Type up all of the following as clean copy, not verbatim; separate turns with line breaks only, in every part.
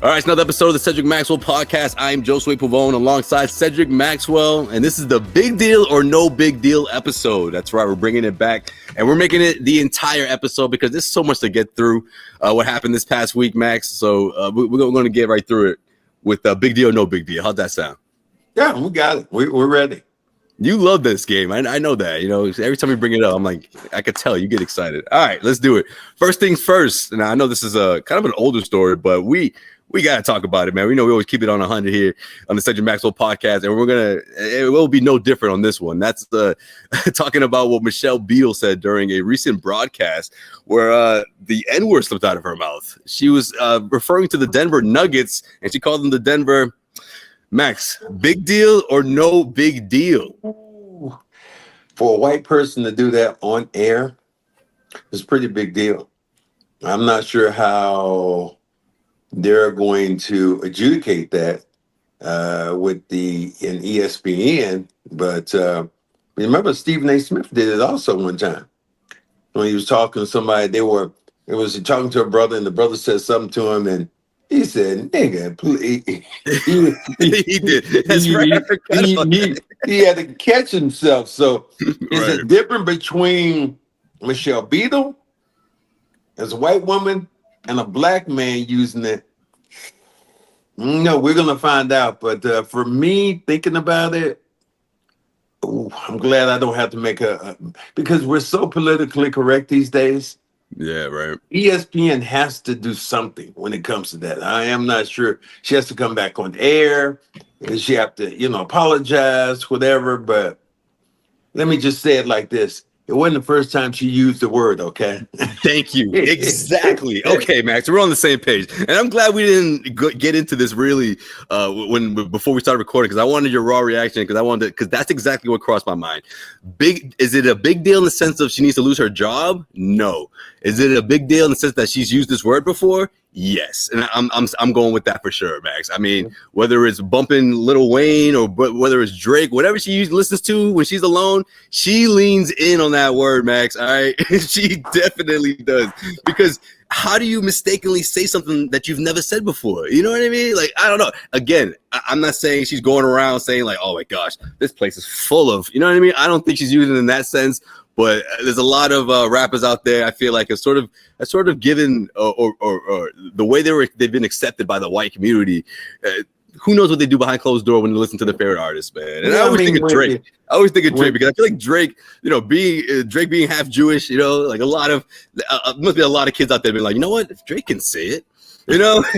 All right, it's another episode of the Cedric Maxwell Podcast. I am Josue Pavón alongside Cedric Maxwell, and this is the big deal or no big deal episode. That's right, we're bringing it back, and we're making it the entire episode because there's so much to get through. What happened this past week, Max? So we're going to get right through it with big deal or no big deal. How'd that sound?
Yeah, we got it. We're ready.
You love this game. I know that. You know, every time we bring it up, I'm like, I could tell you get excited. All right, let's do it. First things first. Now, I know this is a kind of an older story, but we got to talk about it, man. We know we always keep it on 100 here on the Cedric Maxwell Podcast, and it will be no different on this one. That's talking about what Michelle Beadle said during a recent broadcast where the N-word slipped out of her mouth. She was referring to the Denver Nuggets, and she called them the Denver Max. Big deal or no big deal?
For a white person to do that on air is a pretty big deal. I'm not sure how they're going to adjudicate that with in ESPN, but remember Stephen A. Smith did it also one time when he was talking to somebody. It was talking to a brother, and the brother said something to him, and he said, "Nigga, please."
He did. That's right.
He had to catch himself. So is it different between Michelle Beadle as a white woman and a black man using it? No, we're gonna find out. But for me, thinking about it, I'm glad I don't have to make because we're so politically correct these days.
Yeah, right.
ESPN has to do something when it comes to that. I am not sure. She has to come back on air. She have to, apologize, whatever. But let me just say it like this. It wasn't the first time she used the word, okay?
Thank you. Exactly. Okay, Max, we're on the same page. And I'm glad we didn't get into this really before we started recording, because I wanted your raw reaction, because that's exactly what crossed my mind. Is it a big deal in the sense of she needs to lose her job? No. Is it a big deal in the sense that she's used this word before? Yes, and I'm going with that for sure, Max. I mean, whether it's bumping Lil Wayne or whether it's Drake, whatever she listens to when she's alone, she leans in on that word, Max. All right, she definitely does. Because how do you mistakenly say something that you've never said before? You know what I mean? Like, I don't know. Again, I'm not saying she's going around saying like, "Oh my gosh, this place is full of," you know what I mean? I don't think she's using it in that sense. But there's a lot of rappers out there. I feel like it's sort of given or the way they've been accepted by the white community. Who knows what they do behind closed door when they listen to their favorite artists, man? And I always think of Drake. Because I feel like Drake, Drake being half Jewish, like a lot of must be a lot of kids out there being like, you know what, if Drake can say it,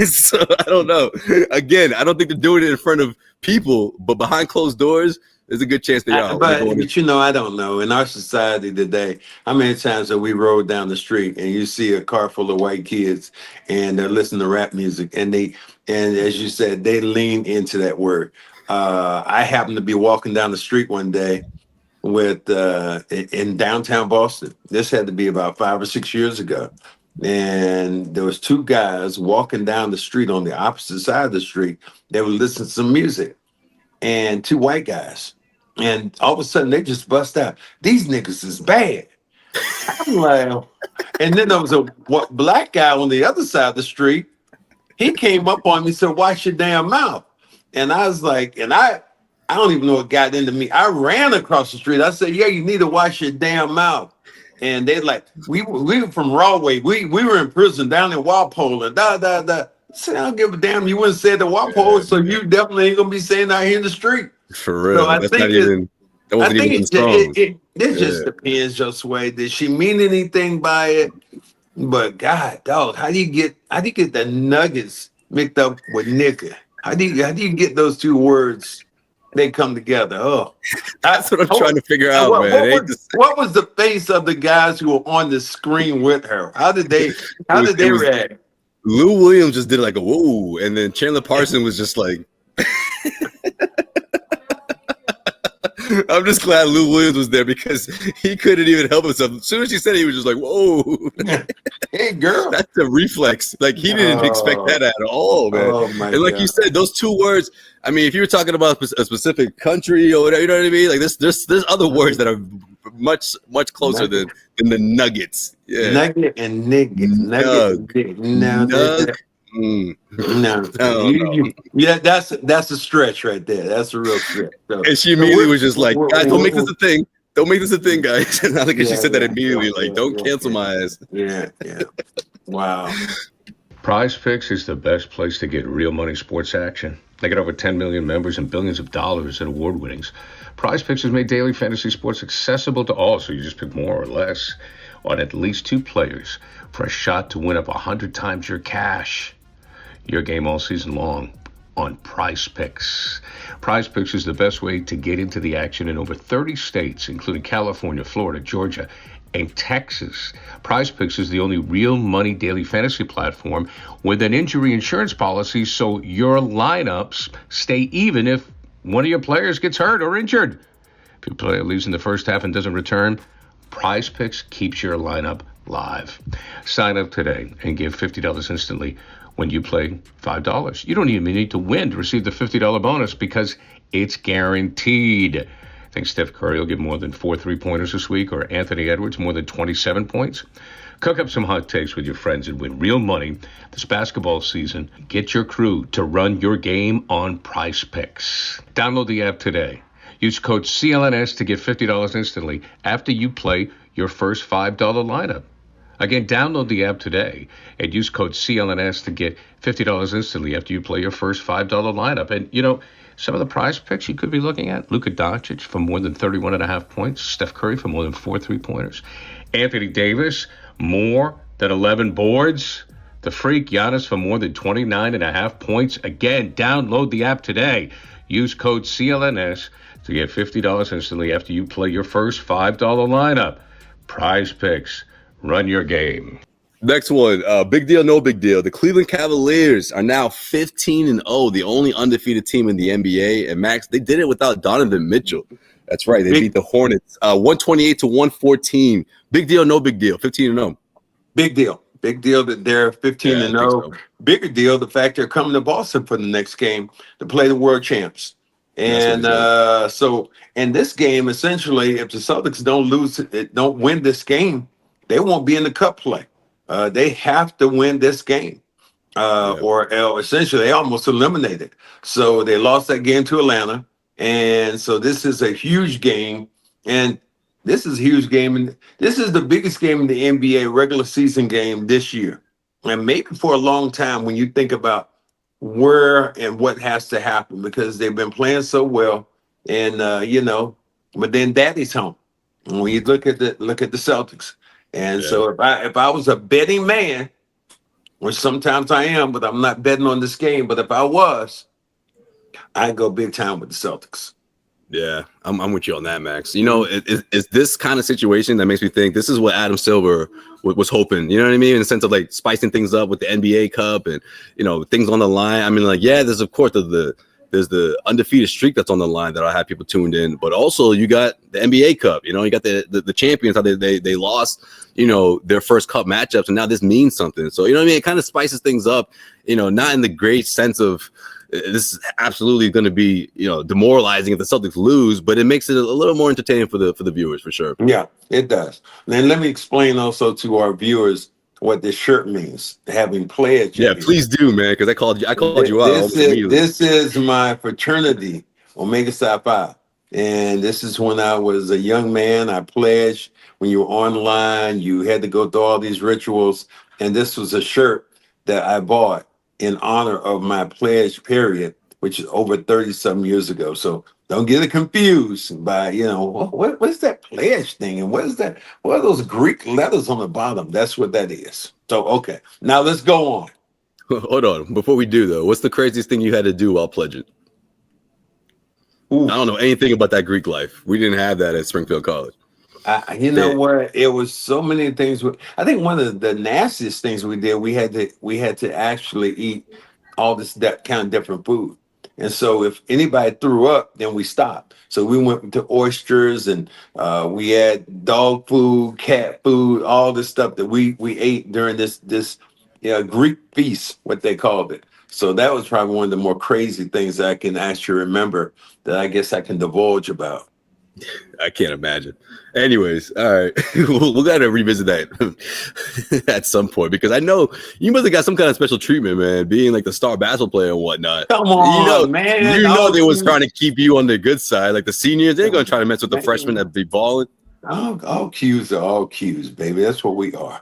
so I don't know. Again, I don't think they're doing it in front of people, but behind closed doors, there's a good chance they are.
But I don't know. In our society today, how many times have we rode down the street and you see a car full of white kids and they're listening to rap music and as you said, they lean into that word. I happened to be walking down the street one day in downtown Boston. This had to be about 5 or 6 years ago. And there was two guys walking down the street on the opposite side of the street. They were listening to some music. And two white guys. And all of a sudden they just bust out, "These niggas is bad." I'm like, and then there was a black guy on the other side of the street. He came up on me and said, "Watch your damn mouth." And I was like, and I don't even know what got into me. I ran across the street. I said, "Yeah, you need to watch your damn mouth." And they like, we were from Rahway. We were in prison down in Walpole and I said, "I don't give a damn. You wouldn't say the Walpole, so you definitely ain't gonna be saying out here in the street."
For real.
So it just depends, Josue. Did she mean anything by it? But God, dog, how do you get the Nuggets mixed up with nigga? How do you get those two words? They come together. Oh,
that's what I'm trying to figure out, man.
What was the face of the guys who were on the screen with her? How did they react?
Lou Williams just did like a whoa, and then Chandler Parsons was just like, I'm just glad Lou Williams was there because he couldn't even help himself. As soon as she said it, he was just like, whoa.
Hey, girl.
That's a reflex. Like, he didn't expect that at all, man.
Oh, my
and like
God.
you said, those two words, I mean, if you were talking about a specific country or whatever, you know what I mean? Like, there's other words that are much closer than the Nuggets. Yeah.
Nugget and niggas. No, yeah, that's a stretch right there. That's a real stretch. So,
and she immediately was just like, guys, don't make this a thing. Don't make this a thing, guys. And I think she said that immediately, don't cancel my ass.
Yeah. Wow.
Prize Picks is the best place to get real money sports action. They got over 10 million members and billions of dollars in award winnings. Prize Picks has made daily fantasy sports accessible to all, so you just pick more or less on at least 2 players for a shot to win up 100 times your cash. Your game all season long on Prize Picks. Prize Picks is the best way to get into the action in over 30 states, including California, Florida, Georgia, and Texas. Prize Picks is the only real money daily fantasy platform with an injury insurance policy, so your lineups stay even if one of your players gets hurt or injured. If your player leaves in the first half and doesn't return, Prize Picks keeps your lineup live. Sign up today and give $50 instantly when you play $5. You don't even need to win to receive the $50 bonus because it's guaranteed. Think Steph Curry will get more than 4 3-pointers this week, or Anthony Edwards more than 27 points? Cook up some hot takes with your friends and win real money this basketball season. Get your crew to run your game on Prize Picks. Download the app today. Use code CLNS to get $50 instantly after you play your first $5 lineup. Again, download the app today and use code CLNS to get $50 instantly after you play your first $5 lineup. And, you know, some of the Prize Picks you could be looking at: Luka Doncic for more than 31.5 points, Steph Curry for more than 4 3-pointers, Anthony Davis more than 11 boards, the freak Giannis for more than 29.5 points. Again, download the app today. Use code CLNS to get $50 instantly after you play your first $5 lineup. Prize Picks. Run your game.
Next one, big deal, no big deal. The Cleveland Cavaliers are now 15-0, the only undefeated team in the NBA. And Max, they did it without Donovan Mitchell. That's right. They beat the Hornets 128-114. Big deal, no big deal. 15-0.
Big deal. Big deal that they're 15-0. So. Bigger deal, the fact they're coming to Boston for the next game to play the world champs. And so in this game, essentially, if the Celtics don't win this game, they won't be in the cup play. They have to win this game, or essentially they almost eliminated. So they lost that game to Atlanta, and so this is a huge game, and this is a huge game, and this is the biggest game in the NBA regular season game this year, and maybe for a long time when you think about where and what has to happen, because they've been playing so well, and but then Daddy's home. When you look at the Celtics. And so if I was a betting man, which sometimes I am, but I'm not betting on this game, but if I was, I'd go big time with the Celtics.
Yeah, I'm with you on that, Max. You know, it's this kind of situation that makes me think this is what Adam Silver was hoping, you know what I mean? In the sense of like spicing things up with the NBA Cup and, you know, things on the line. I mean, like, yeah, there's of course there's the undefeated streak that's on the line that I have people tuned in, but also you got the NBA Cup, you know, you got the champions, how they lost, you know, their first cup matchups, and now this means something. So, you know what I mean? It kind of spices things up, you know, not in the great sense of this is absolutely going to be, you know, demoralizing if the Celtics lose, but it makes it a little more entertaining for the viewers, for sure.
Yeah, it does. And let me explain also to our viewers what this shirt means, having pledged.
Yeah, please do, man, because I called you out.
This is my fraternity, Omega Psi Phi. And this is when I was a young man. I pledged. When you were online, you had to go through all these rituals. And this was a shirt that I bought in honor of my pledge period, which is over 30-some years ago. So don't get it confused by, you know, what's that pledge thing? And what is that? What are those Greek letters on the bottom? That's what that is. So, okay. Now let's go on.
Hold on. Before we do, though, what's the craziest thing you had to do while pledging? Ooh. I don't know anything about that Greek life. We didn't have that at Springfield College.
You know what? It was so many things. I think one of the nastiest things we did, we had to actually eat all that kind of different food. And so if anybody threw up, then we stopped. So we went to oysters, and we had dog food, cat food, all this stuff that we ate during this Greek feast, what they called it. So that was probably one of the more crazy things that I can actually remember that I guess I can divulge about.
I can't imagine. Anyways, all right, we'll got to revisit that at some point because I know you must have got some kind of special treatment, man, being like the star basketball player and whatnot.
Come on, man.
They was trying to keep you on the good side. Like the seniors, they're going to try to mess with the freshmen that be balling.
All Qs are all Qs, baby. That's what we are.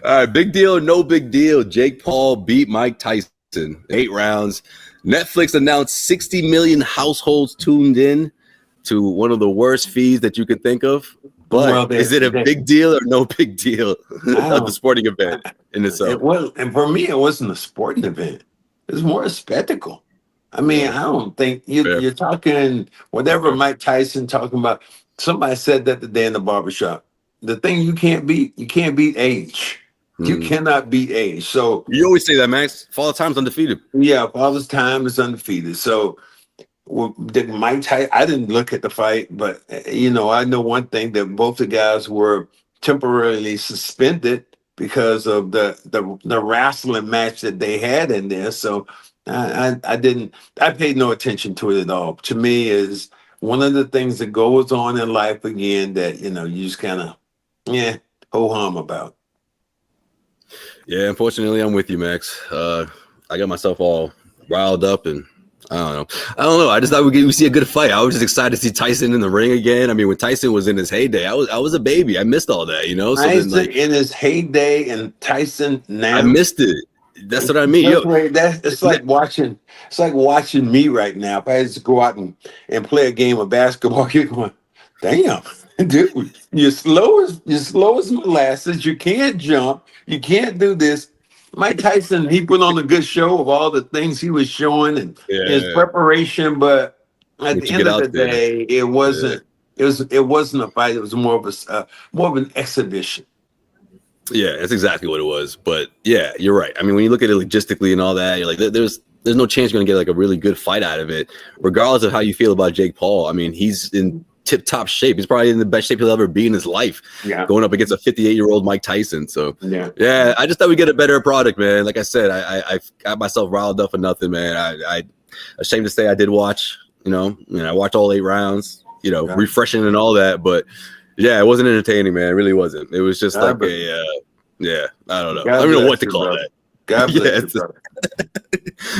All right, big deal, no big deal. Jake Paul beat Mike Tyson 8 rounds. Netflix announced 60 million households tuned in to one of the worst feeds that you could think of. But is it a big deal or no big deal of the sporting event in itself?
It was, and for me, it wasn't a sporting event. It was more a spectacle. I mean, I don't think you're talking whatever Mike Tyson talking about. Somebody said that today in the barbershop. The thing you can't beat age. You cannot beat age. So
you always say that, Max. Father Time's undefeated.
Yeah, Father's Time is undefeated. So did Mike Tyson, I didn't look at the fight, but I know one thing that both the guys were temporarily suspended because of the wrestling match that they had in there. So I paid no attention to it at all. To me, is one of the things that goes on in life again that you just kind of ho hum about.
Yeah, unfortunately, I'm with you, Max. I got myself all riled up, and I don't know. I just thought we see a good fight. I was just excited to see Tyson in the ring again. I mean, when Tyson was in his heyday, I was a baby. I missed all that, So
Tyson in his heyday and Tyson now.
I missed it. That's what I mean.
It's like watching me right now. If I had to go out and play a game of basketball, you're going, damn, dude, you're slow as molasses. You can't jump. You can't do this. Mike Tyson, he put on a good show of all the things he was showing and his preparation, but at the end of the day, it wasn't. It wasn't a fight. It was more of an exhibition.
Yeah, that's exactly what it was. But yeah, you're right. I mean, when you look at it logistically and all that, you're like, there's no chance you're gonna get like a really good fight out of it, regardless of how you feel about Jake Paul. I mean, he's in tip-top shape. He's probably in the best shape he'll ever be in his life. Yeah, going up against a 58-year-old Mike Tyson. So yeah, I just thought we'd get a better product, man. Like I said, I got myself riled up for nothing, man. I ashamed to say I did watch. I watched all 8 rounds. Refreshing and all that, but. Yeah, it wasn't entertaining, man. It really wasn't. It was just like I don't know. I don't know what to call that.
God bless you,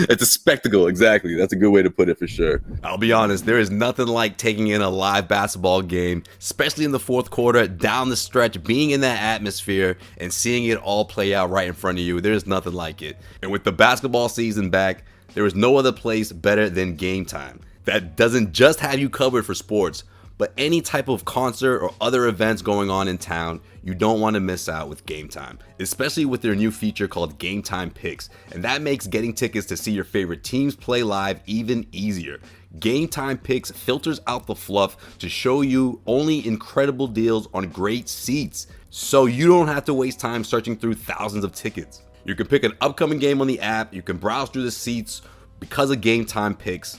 it's a spectacle. Exactly. That's a good way to put it for sure. I'll be honest. There is nothing like taking in a live basketball game, especially in the fourth quarter, down the stretch, being in that atmosphere and seeing it all play out right in front of you. There's nothing like it. And with the basketball season back, there is no other place better than Game Time. That doesn't just have you covered for sports, but any type of concert or other events going on in town, you don't want to miss out with Game Time, especially with their new feature called Game Time Picks, and that makes getting tickets to see your favorite teams play live even easier. Game Time Picks filters out the fluff to show you only incredible deals on great seats, so you don't have to waste time searching through thousands of tickets. You can pick an upcoming game on the app, you can browse through the seats because of Game Time Picks.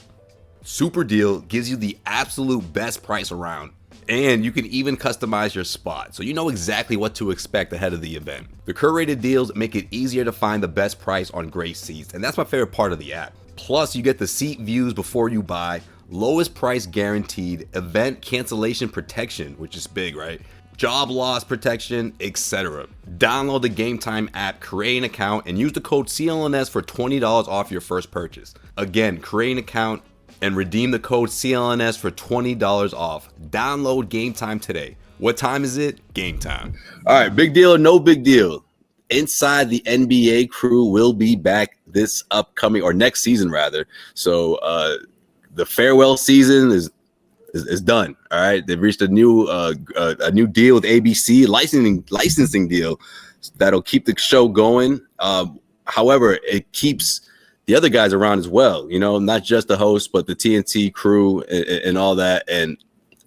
Super deal gives you the absolute best price around, and you can even customize your spot so you know exactly what to expect ahead of the event. The curated deals make it easier to find the best price on great seats, and that's my favorite part of the app. Plus, you get the seat views before you buy, lowest price guaranteed, event cancellation protection, which is big, right? Job loss protection, etc. Download the Game Time app, create an account, and use the code CLNS for $20 off your first purchase. Again, create an account and redeem the code CLNS for $20 off. Download Game Time today. What time is it? Game time. All right, big deal or no big deal. Inside the NBA crew will be back this upcoming or next season rather. So the farewell season is done. All right, they've reached a new deal with ABC, licensing deal that'll keep the show going. However, it keeps the other guys around as well, not just the host, but the TNT crew and all that. And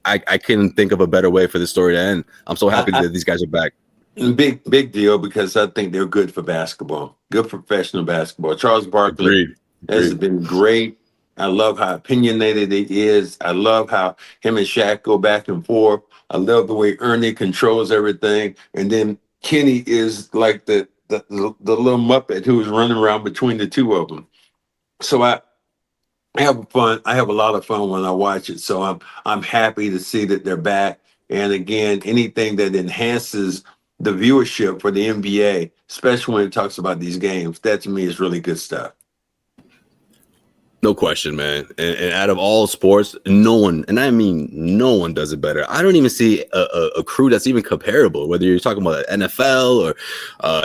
I couldn't think of a better way for the story to end. I'm so happy that these guys are back.
Big deal because I think they're good for basketball, good professional basketball. Charles Barkley has been great. I love how opinionated he is. I love how him and Shaq go back and forth. I love the way Ernie controls everything. And then Kenny is like the little Muppet who was running around between the two of them. So I have fun. I have a lot of fun when I watch it. So I'm happy to see that they're back. And again, anything that enhances the viewership for the NBA, especially when it talks about these games, that to me is really good stuff.
No question, man. And out of all sports, no one, and I mean no one, does it better. I don't even see a crew that's even comparable, whether you're talking about NFL or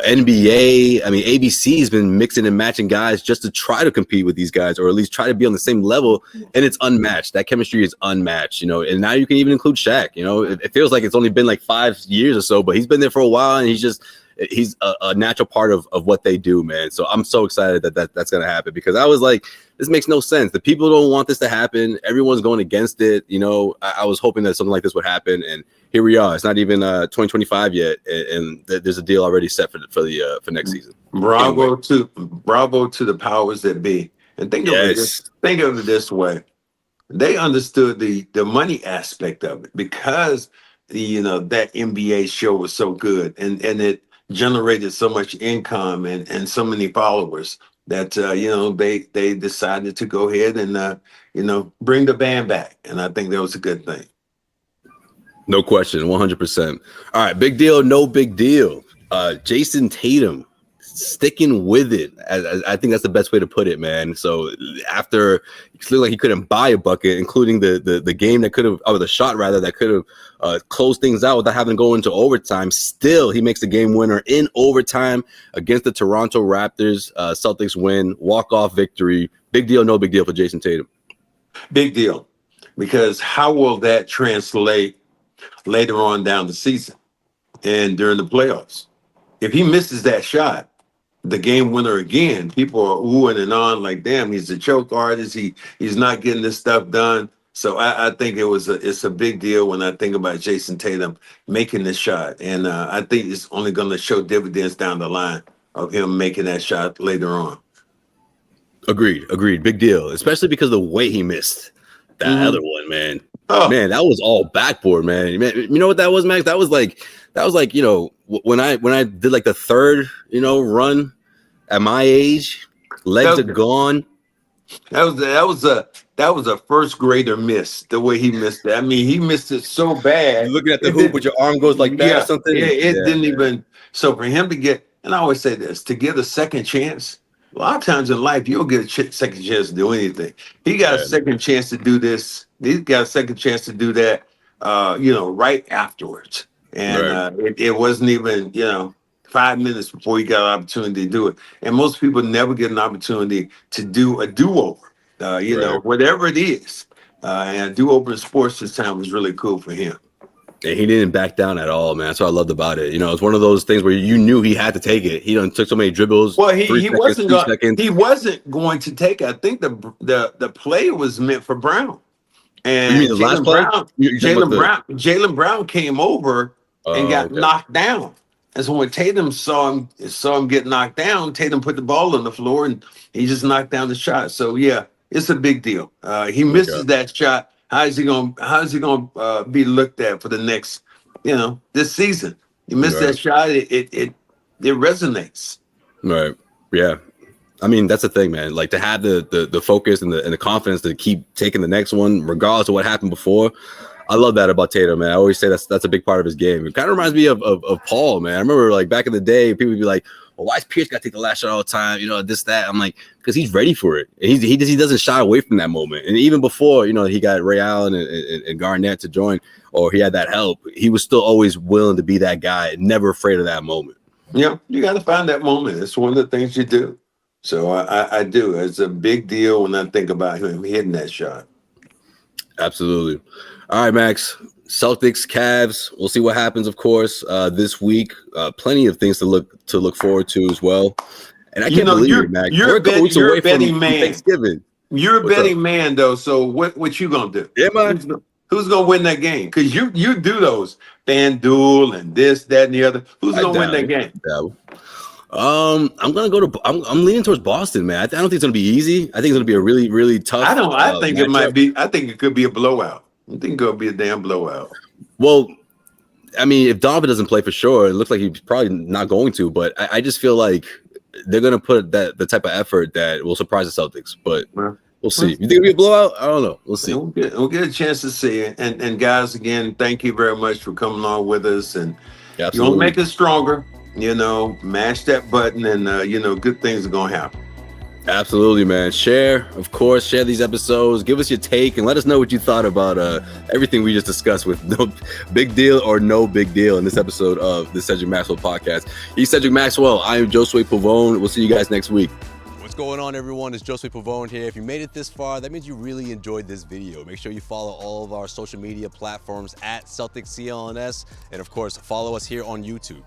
NBA. I mean, ABC has been mixing and matching guys just to try to compete with these guys, or at least try to be on the same level, and it's unmatched. That chemistry is unmatched, and now you can even include Shaq. It feels like it's only been like 5 years or so, but he's been there for a while, and he's a natural part of what they do, man. So I'm so excited that's going to happen, because I was like, this makes no sense. The people don't want this to happen. Everyone's going against it. I was hoping that something like this would happen, and here we are. It's not even 2025 yet, and there's a deal already set for next season.
Bravo to the powers that be. And think of it this way. They understood the money aspect of it, because that NBA show was so good, and it generated so much income and so many followers that they decided to go ahead and bring the band back, and I think that was a good thing.
No question, 100%. All right, big deal, no big deal. Jayson Tatum sticking with it. I think that's the best way to put it, man. So after it looked like he couldn't buy a bucket, including the game that could have, or the shot rather, that could have closed things out without having to go into overtime. Still, he makes the game winner in overtime against the Toronto Raptors. Celtics win, walk-off victory. Big deal, no big deal for Jayson Tatum.
Big deal, because how will that translate later on down the season and during the playoffs? If he misses that shot, the game winner again, people are oohing and on like, damn, he's a choke artist. He's not getting this stuff done. So I think it's a big deal when I think about Jayson Tatum making this shot. And I think it's only going to show dividends down the line of him making that shot later on.
Agreed. Big deal, especially because of the way he missed that other one, man.
Oh.
Man, that was all backboard, man. You know what that was, Max? That was like, when I did like the third, run at my age, legs are gone.
That was a first grader miss, the way he missed it. I mean, he missed it so bad.
You're looking at the hoop with your arm goes like that or something.
It didn't even. So for him to get, and I always say this, to get a second chance, a lot of times in life, you'll get a second chance to do anything. He got a second chance to do this. He got a second chance to do that, right afterwards. And it wasn't even, 5 minutes before he got an opportunity to do it. And most people never get an opportunity to do a do-over, whatever it is. And a do-over in sports this time was really cool for him.
And he didn't back down at all, man. That's what I loved about it. It's one of those things where you knew he had to take it. He took so many dribbles.
Well, he wasn't going to take it. I think the play was meant for Brown. And
you mean the last play?
Jaylen Brown came over and got knocked down. And so when Tatum saw him get knocked down, Tatum put the ball on the floor and he just knocked down the shot. So yeah, it's a big deal. He misses that shot. How is he gonna be looked at for the next, this season? You miss that shot, it resonates.
Right. Yeah. I mean, that's the thing, man. Like, to have the focus and the confidence to keep taking the next one, regardless of what happened before. I love that about Tatum, man. I always say that's a big part of his game. It kind of reminds me of Paul, man. I remember, like, back in the day, people would be like, well, why is Pierce got to take the last shot all the time? This, that. I'm like, because he's ready for it. And he doesn't shy away from that moment. And even before, he got Ray Allen and Garnett to join, or he had that help, he was still always willing to be that guy, never afraid of that moment.
Yeah, you got to find that moment. It's one of the things you do. So I do. It's a big deal when I think about him hitting that shot.
Absolutely. All right, Max. Celtics, Cavs. We'll see what happens, of course, this week. Plenty of things to look forward to as well. And I can't believe it, Max.
You're a betting man.
Thanksgiving.
You're a betting man, though. So what you gonna do?
Yeah, man.
Who's gonna win that game? Because you do those FanDuel and this, that, and the other. Who's gonna win that game?
I'm gonna go to. I'm leaning towards Boston, man. I don't think it's gonna be easy. I think it's gonna be a really, really tough.
I think it might be. I think it could be a blowout. I think it's gonna be a damn blowout.
Well, I mean, if Donovan doesn't play for sure, it looks like he's probably not going to. But I just feel like they're gonna put the type of effort that will surprise the Celtics. But we'll We'll see. You think it'll be a blowout? I don't know. We'll see.
We'll get a chance to see it. And guys, again, thank you very much for coming on with us. And
Absolutely.
you want to make us stronger, mash that button, and good things are gonna happen.
Absolutely, man. Share these episodes. Give us your take and let us know what you thought about everything we just discussed with no big deal or no big deal in this episode of the Cedric Maxwell Podcast. He's Cedric Maxwell. I am Josue Pavón. We'll see you guys next week. What's going on, everyone? It's Josue Pavón here. If you made it this far, that means you really enjoyed this video. Make sure you follow all of our social media platforms at Celtics CLNS, and of course, follow us here on YouTube.